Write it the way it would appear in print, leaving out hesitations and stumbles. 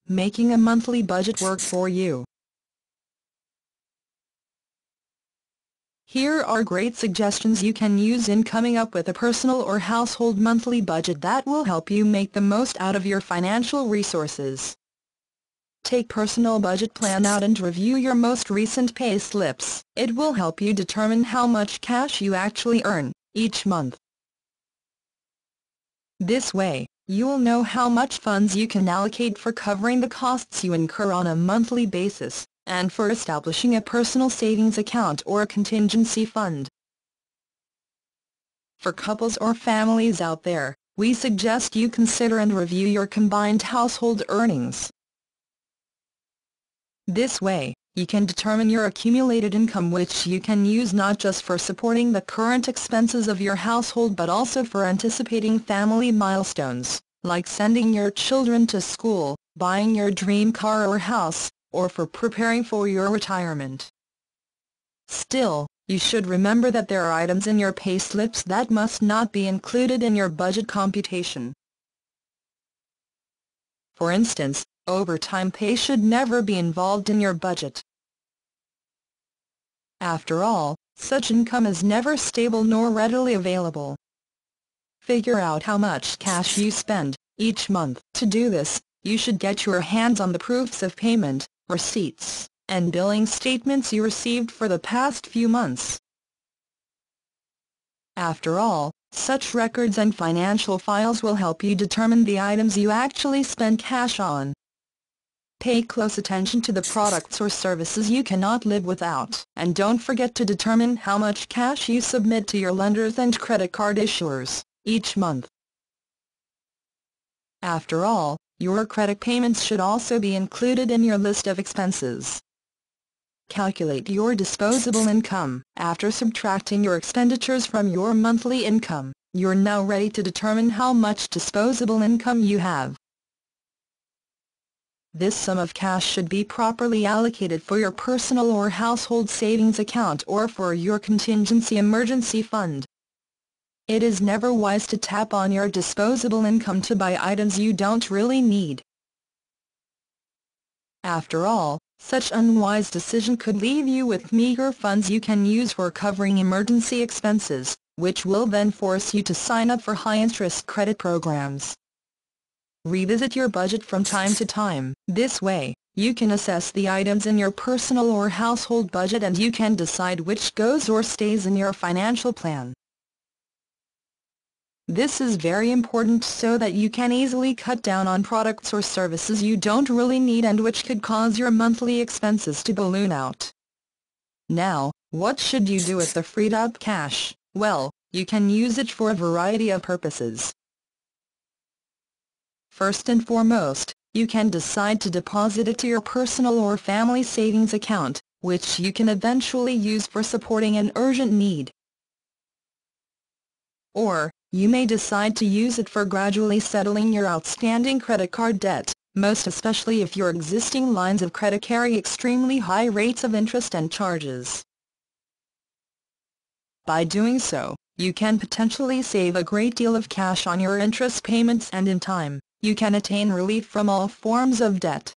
making a monthly budget work for you. Here are great suggestions you can use in coming up with a personal or household monthly budget that will help you make the most out of your financial resources. Take personal budget plan out and review your most recent pay slips. It will help you determine how much cash you actually earn each month. This way, you will know how much funds you can allocate for covering the costs you incur on a monthly basis, and for establishing a personal savings account or a contingency fund. For couples or families out there, we suggest you consider and review your combined household earnings. This way, you can determine your accumulated income, which you can use not just for supporting the current expenses of your household but also for anticipating family milestones, like sending your children to school, buying your dream car or house, or for preparing for your retirement. Still, you should remember that there are items in your pay slips that must not be included in your budget computation. For instance, overtime pay should never be involved in your budget. After all, such income is never stable nor readily available. Figure out how much cash you spend each month. To do this, you should get your hands on the proofs of payment, receipts, and billing statements you received for the past few months. After all, such records and financial files will help you determine the items you actually spend cash on. Pay close attention to the products or services you cannot live without, and don't forget to determine how much cash you submit to your lenders and credit card issuers each month. After all, your credit payments should also be included in your list of expenses. Calculate your disposable income. After subtracting your expenditures from your monthly income, you're now ready to determine how much disposable income you have. This sum of cash should be properly allocated for your personal or household savings account or for your contingency emergency fund. It is never wise to tap on your disposable income to buy items you don't really need. After all, such unwise decision could leave you with meager funds you can use for covering emergency expenses, which will then force you to sign up for high-interest credit programs. Revisit your budget from time to time. This way, you can assess the items in your personal or household budget and you can decide which goes or stays in your financial plan. This is very important so that you can easily cut down on products or services you don't really need and which could cause your monthly expenses to balloon out. Now, what should you do with the freed up cash? Well, you can use it for a variety of purposes. First and foremost, you can decide to deposit it to your personal or family savings account, which you can eventually use for supporting an urgent need. Or, you may decide to use it for gradually settling your outstanding credit card debt, most especially if your existing lines of credit carry extremely high rates of interest and charges. By doing so, you can potentially save a great deal of cash on your interest payments and in time, you can attain relief from all forms of debt.